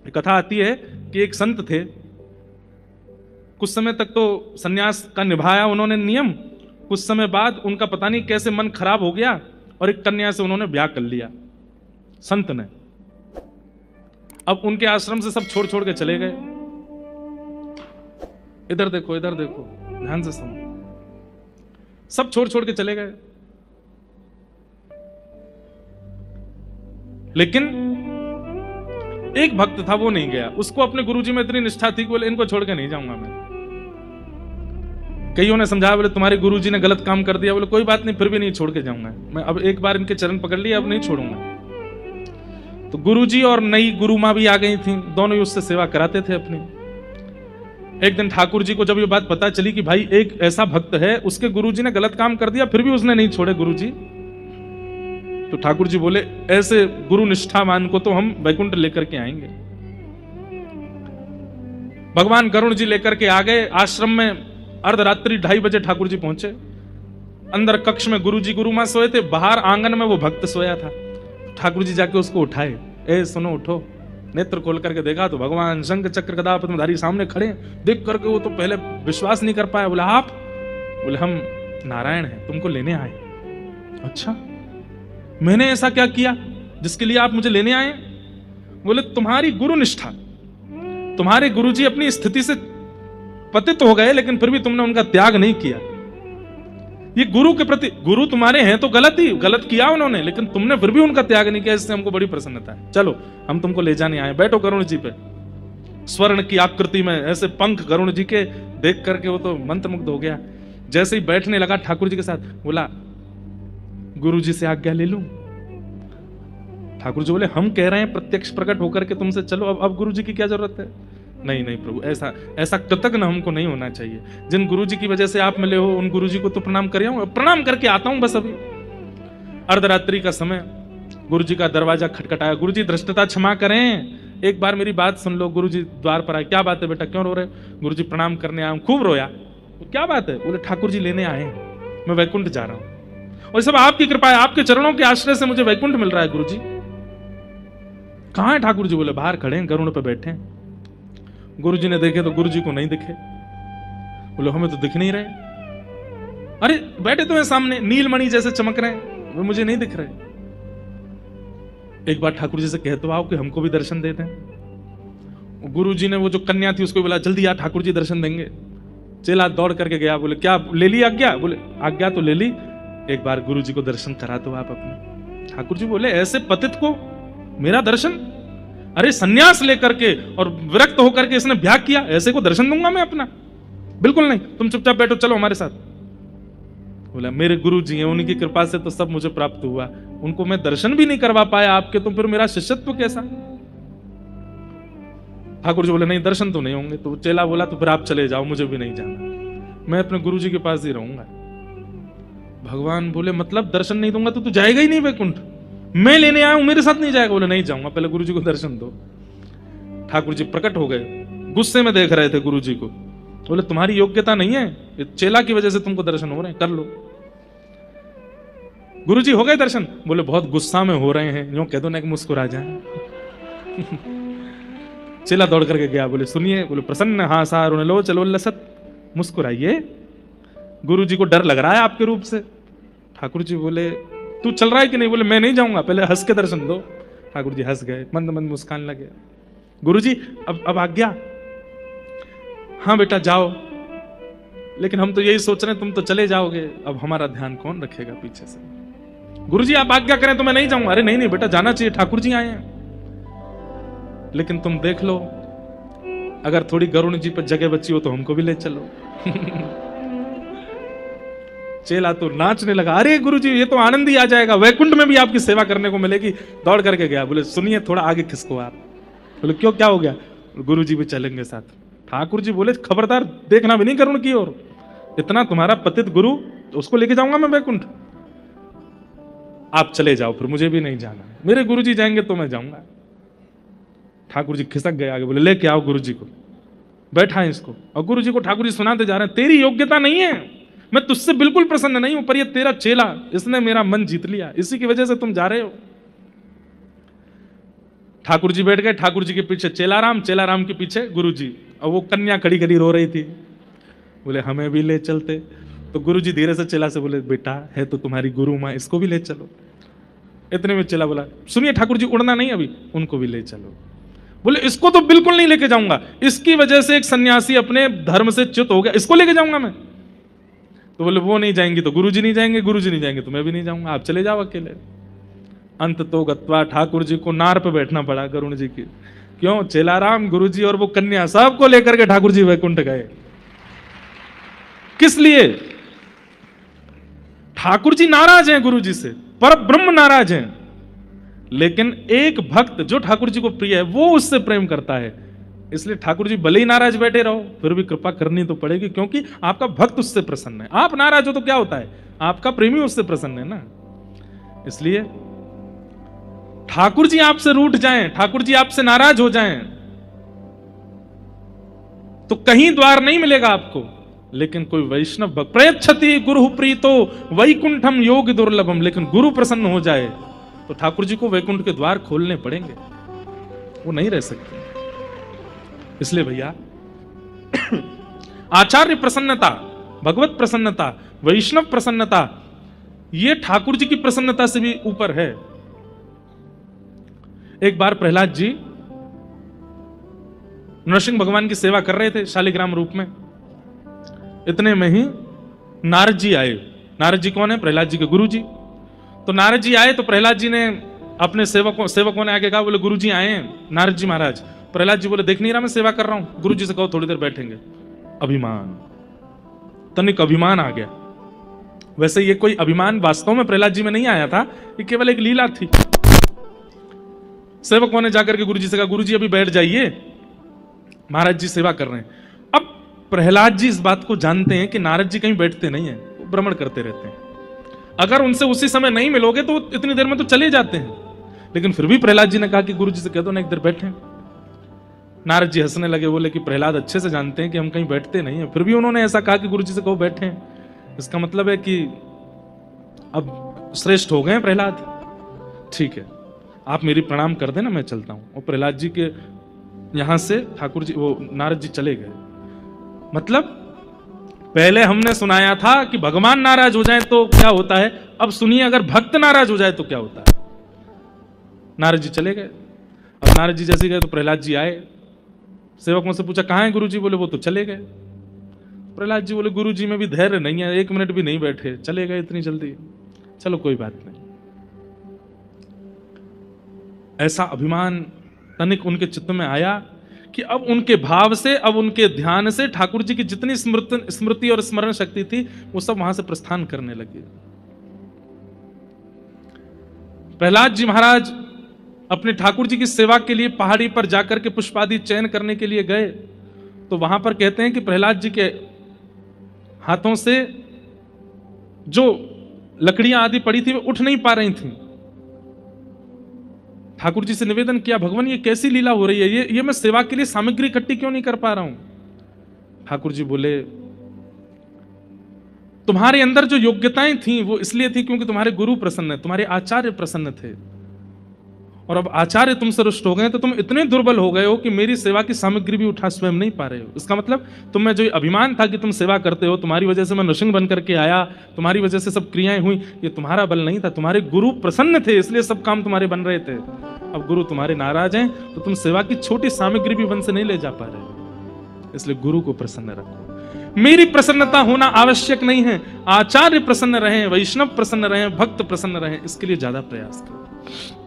कथा आती है कि एक संत थे, कुछ समय तक तो सन्यास का निभाया उन्होंने नियम, कुछ समय बाद उनका पता नहीं कैसे मन खराब हो गया और एक कन्या से उन्होंने ब्याह कर लिया संत ने। अब उनके आश्रम से सब छोड़ छोड़ के चले गए। इधर देखो, इधर देखो, ध्यान से सुनो, सब छोड़ छोड़ के चले गए। लेकिन एक भक्त था, वो नहीं गया। उसको अपने गुरुजी में इतनी निष्ठा थी कि बोले इनको छोड़ के नहीं जाऊंगा मैं। कईयों ने समझाया, बोले तुम्हारे गुरुजी ने गलत काम कर दिया। बोले कोई बात नहीं, फिर भी नहीं छोड़ के जाऊंगा मैं। अब एक बार इनके चरण पकड़ लिए, अब नहीं छोड़ूंगा। तो गुरुजी और नई गुरु मां भी आ गई थी, दोनों ही उससे सेवा कराते थे अपनी। एक दिन ठाकुर जी को जब ये बात पता चली कि भाई एक ऐसा भक्त है, उसके गुरुजी ने गलत काम कर दिया, फिर भी उसने नहीं छोड़े गुरुजी, तो ठाकुर जी बोले ऐसे गुरु निष्ठावान को तो हम वैकुंठ लेकर के आएंगे। भगवान गरुण जी लेकर के आ गए आश्रम में। अर्धरात्रि 2:30 बजे ठाकुर जी पहुंचे। अंदर कक्ष में गुरुजी गुरु मां सोए थे, बाहर आंगन में वो भक्त सोया था। ठाकुर जी जाके उसको उठाए, ए सुनो उठो। नेत्र खोल करके देखा तो भगवान शंख चक्र गदा पद्मधारी सामने खड़े। देख करके वो तो पहले विश्वास नहीं कर पाया। बोला आप? बोले हम नारायण हैं, तुमको लेने आए। अच्छा, मैंने ऐसा क्या किया जिसके लिए आप मुझे लेने आए? बोले तुम्हारी गुरु निष्ठा, तुम्हारे गुरुजी अपनी स्थिति से पतित हो गए, लेकिन फिर भी तुमने उनका त्याग नहीं किया। ये गुरु के प्रति, गुरु तुम्हारे हैं तो गलत किया उन्होंने, लेकिन तुमने फिर भी उनका त्याग नहीं किया। इससे हमको बड़ी प्रसन्नता है। चलो हम तुमको ले जाने आए। बैठो गरुण जी पे। स्वर्ण की आकृति में ऐसे पंख गरुण जी के देख करके वो तो मंत्रमुग्ध हो गया। जैसे ही बैठने लगा ठाकुर जी के साथ, बोला गुरु जी से आज्ञा ले लूं? ठाकुर जी बोले हम कह रहे हैं प्रत्यक्ष प्रकट होकर के तुमसे चलो, अब गुरु जी की क्या जरूरत है? नहीं नहीं प्रभु, ऐसा कृतज्ञ हमको नहीं होना चाहिए। जिन गुरु जी की वजह से आप मिले हो उन गुरु जी को तो प्रणाम कर आऊं, प्रणाम करके आता हूं बस। अभी अर्धरात्रि का समय, गुरु जी का दरवाजा खटखटाया। गुरु जी धृष्टता क्षमा करें, एक बार मेरी बात सुन लो। गुरु जी द्वार पर आए। क्या बात है बेटा, क्यों रो रहे? गुरु जी प्रणाम करने आया। खूब रोया। तो क्या बात है? बोले ठाकुर जी लेने आए, मैं वैकुंठ जा रहा हूं और सब आपकी कृपा है, आपके चरणों के आश्रय से मुझे वैकुंठ मिल रहा है। गुरु जी कहां है ठाकुर जी? बोले बाहर खड़े हैं, गरुड़ पे बैठे हैं। गुरु जी ने देखे तो गुरु जी को नहीं दिखे। बोले हमें तो दिख नहीं रहे। अरे बैठे तो है सामने, नीलमणि जैसे चमक रहे हैं, वो मुझे नहीं दिख रहे। एक बार ठाकुर जी से कह तो आओ कि हमको भी दर्शन देते हैं। गुरु जी ने वो जो कन्या थी उसको बोला जल्दी आ, ठाकुर जी दर्शन देंगे। चेला दौड़ करके गया। बोले क्या ले ली आज्ञा? बोले आज्ञा तो ले ली, एक बार गुरु जी को दर्शन करा दो आप अपने। ठाकुर जी बोले ऐसे पतित को मेरा दर्शन? अरे सन्यास लेकर के और विरक्त होकर के इसने ब्याह किया, ऐसे को दर्शन दूंगा मैं अपना? बिल्कुल नहीं, तुम चुपचाप बैठो, चलो हमारे साथ। बोला मेरे गुरु जी हैं, उनकी कृपा से तो सब मुझे प्राप्त हुआ, उनको मैं दर्शन भी नहीं करवा पाया आपके, तो फिर मेरा शिष्यत्व कैसा? ठाकुर जी बोले नहीं दर्शन तो नहीं होंगे। तो चेला बोला तो फिर आप चले जाओ, मुझे भी नहीं जाना, मैं अपने गुरु जी के पास ही रहूंगा। भगवान बोले मतलब दर्शन नहीं दूंगा तो तू जाएगा ही नहीं वैकुंठ? मैं लेने आया हूं, मेरे साथ नहीं जाएगा? बोले नहीं जाऊंगा, पहले गुरु जी को दर्शन दो। ठाकुर जी प्रकट हो गए, गुस्से में देख रहे थे गुरु जी को। बोले तुम्हारी योग्यता नहीं है, ये चेला की वजह से तुमको दर्शन हो रहे हैं, कर लो। गुरु जी हो गए दर्शन? बोले बहुत गुस्सा में हो रहे हैं, यूं कह दो ना कि मुस्कुरा जाए। चेला दौड़ करके गया। बोले सुनिए, बोले प्रसन्न हाँ सार लो चलो लसत, मुस्कुराइए, गुरु जी को डर लग रहा है आपके रूप से। ठाकुर जी बोले तू चल रहा है कि नहीं? बोले मैं नहीं जाऊंगा, पहले हंस के दर्शन दो। ठाकुर जी हंस गए, मंद मंद मुस्कान लगे। गुरु जी अब आज्ञा? हाँ बेटा जाओ, लेकिन हम तो यही सोच रहे हैं तुम तो चले जाओगे, अब हमारा ध्यान कौन रखेगा पीछे से? गुरु जी आप आज्ञा करें तो मैं नहीं जाऊंगा। अरे नहीं नहीं बेटा जाना चाहिए, ठाकुर जी आए हैं। लेकिन तुम देख लो, अगर थोड़ी गरुण जी पर जगह बची हो तो हमको भी ले चलो। चेला तो नाचने लगा, अरे गुरुजी ये तो आनंद ही आ जाएगा, वैकुंठ में भी आपकी सेवा करने को मिलेगी। दौड़ करके गया। बोले सुनिए थोड़ा आगे खिसको आप। बोले क्यों, क्या हो गया? गुरुजी भी चलेंगे साथ। ठाकुर जी बोले खबरदार देखना भी नहीं गरुड़ की ओर, इतना तुम्हारा पतित गुरु, उसको लेके जाऊंगा मैं वैकुंठ? आप चले जाओ, फिर मुझे भी नहीं जाना, मेरे गुरुजी जाएंगे तो मैं जाऊंगा। ठाकुर जी खिसक गए आगे। बोले लेके आओ गुरु जी को, बैठा इसको। और गुरु जी को ठाकुर जी सुनाते जा रहे हैं तेरी योग्यता नहीं है, मैं तुझसे बिल्कुल प्रसन्न नहीं हूं, पर ये तेरा चेला, इसने मेरा मन जीत लिया, इसी की वजह से तुम जा रहे हो। ठाकुर जी बैठ गए, ठाकुर जी के पीछे चेलाराम, चेलाराम के पीछे गुरु जी, और वो कन्या खड़ी खड़ी रो रही थी। बोले हमें भी ले चलते। तो गुरु जी धीरे से चेला से बोले बेटा है तो तुम्हारी गुरु माँ, इसको भी ले चलो। इतने में चेला बोला सुनिए ठाकुर जी, उड़ना नहीं अभी, उनको भी ले चलो। बोले इसको तो बिल्कुल नहीं लेके जाऊंगा, इसकी वजह से एक सन्यासी अपने धर्म से च्युत हो गया, इसको लेके जाऊंगा मैं। तो बोले वो नहीं जाएंगी तो गुरुजी नहीं जाएंगे, गुरुजी नहीं जाएंगे तो मैं भी नहीं जाऊंगा, आप चले जाओ अकेले। अंत तो गत्वा ठाकुर जी को नार पे बैठना पड़ा गरुण जी की। क्यों? चेलाराम, गुरुजी और वो कन्या सबको लेकर के ठाकुर जी वैकुंठ गए। किस लिए? ठाकुर जी नाराज हैं गुरु जी से, पर ब्रह्म नाराज हैं, लेकिन एक भक्त जो ठाकुर जी को प्रिय है वो उससे प्रेम करता है। इसलिए ठाकुर जी भले ही नाराज बैठे रहो, फिर भी कृपा करनी तो पड़ेगी, क्योंकि आपका भक्त उससे प्रसन्न है। आप नाराज हो तो क्या होता है, आपका प्रेमी उससे प्रसन्न है ना। इसलिए ठाकुर जी आपसे रूठ जाएं, ठाकुर जी आपसे नाराज हो जाएं, तो कहीं द्वार नहीं मिलेगा आपको। लेकिन कोई वैष्णव भक्त प्रयच्छति गुरु प्रीतो वैकुंठम योग दुर्लभम, लेकिन गुरु प्रसन्न हो जाए तो ठाकुर जी को वैकुंठ के द्वार खोलने पड़ेंगे, वो नहीं रह सकते। इसलिए भैया आचार्य प्रसन्नता, भगवत प्रसन्नता, वैष्णव प्रसन्नता, ये ठाकुर जी की प्रसन्नता से भी ऊपर है। एक बार प्रहलाद जी नरसिंह भगवान की सेवा कर रहे थे शालिग्राम रूप में। इतने में ही नारद जी आए। नारद जी कौन है? प्रहलाद जी के गुरु जी। तो नारद जी आए तो प्रहलाद जी ने अपने सेवकों ने आगे कहा, बोले गुरु जी आए हैं नारद जी महाराज। प्रहलाद जी बोले देख नहीं रहा मैं सेवा कर रहा हूं, गुरु जी से कहो थोड़ी देर बैठेंगे। अभिमान, तनिक अभिमान आ गया। वैसे ये कोई अभिमान वास्तव में प्रहलाद जी में नहीं आया था, ये केवल एक लीला थी। सेवकों ने जाकर के गुरु जी से कहा गुरु जी अभी बैठ जाइए, महाराज जी सेवा कर रहे हैं। अब प्रहलाद जी इस बात को जानते हैं कि नारद जी कहीं बैठते नहीं है, वो भ्रमण करते रहते हैं। अगर उनसे उसी समय नहीं मिलोगे तो इतनी देर में तो चले जाते हैं। लेकिन फिर भी प्रहलाद जी ने कहा कि गुरु जी से कह दो ना एक देर बैठे। नारद जी हंसने लगे, बोले कि प्रहलाद अच्छे से जानते हैं कि हम कहीं बैठते नहीं है, फिर भी उन्होंने ऐसा कहा कि गुरु जी से कहो बैठे। इसका मतलब है कि अब श्रेष्ठ हो गए प्रहलाद। ठीक है, आप मेरी प्रणाम कर देना, मैं चलता हूं। और प्रहलाद जी के यहां से ठाकुर जी, वो नारद जी चले गए। मतलब पहले हमने सुनाया था कि भगवान नाराज हो जाए तो क्या होता है, अब सुनिए अगर भक्त नाराज हो जाए तो क्या होता है। नारद जी चले गए। अब नारद जी जैसे गए तो प्रहलाद जी आए, सेवकों से पूछा कहां है गुरु जी? बोले वो तो चले गए। प्रहलाद जी बोले गुरु जी में भी धैर्य नहीं है, 1 मिनट भी नहीं बैठे, चले गए इतनी जल्दी। चलो कोई बात नहीं। ऐसा अभिमान तनिक उनके चित्त में आया कि अब उनके भाव से, अब उनके ध्यान से ठाकुर जी की जितनी स्मृति और स्मरण शक्ति थी वो सब वहां से प्रस्थान करने लगी। प्रहलाद जी महाराज अपने ठाकुर जी की सेवा के लिए पहाड़ी पर जाकर के पुष्पादि चयन करने के लिए गए, तो वहां पर कहते हैं कि प्रहलाद जी के हाथों से जो लकड़ियां आदि पड़ी थी वो उठ नहीं पा रही थी। ठाकुर जी से निवेदन किया, भगवान ये कैसी लीला हो रही है, ये मैं सेवा के लिए सामग्री इकट्ठी क्यों नहीं कर पा रहा हूं। ठाकुर जी बोले तुम्हारे अंदर जो योग्यताएं थी वो इसलिए थी क्योंकि तुम्हारे गुरु प्रसन्न है, तुम्हारे आचार्य प्रसन्न थे, और अब आचार्य तुमसे रुष्ट हो गए तो तुम इतने दुर्बल हो गए हो कि मेरी सेवा की सामग्री भी उठा स्वयं नहीं पा रहे हो। इसका मतलब तुम में जो अभिमान था कि तुम सेवा करते हो, तुम्हारी वजह से मैं नृसिंह बन करके आया, तुम्हारी वजह से सब क्रियाएं हुई, ये तुम्हारा बल नहीं था, तुम्हारे गुरु प्रसन्न थे इसलिए सब काम तुम्हारे बन रहे थे। अब गुरु तुम्हारे नाराज हैं तो तुम सेवा की छोटी सामग्री भी वन से नहीं ले जा पा रहे, इसलिए गुरु को प्रसन्न रखो। मेरी प्रसन्नता होना आवश्यक नहीं है, आचार्य प्रसन्न रहे, वैष्णव प्रसन्न रहे, भक्त प्रसन्न रहे, इसके लिए ज्यादा प्रयास करो।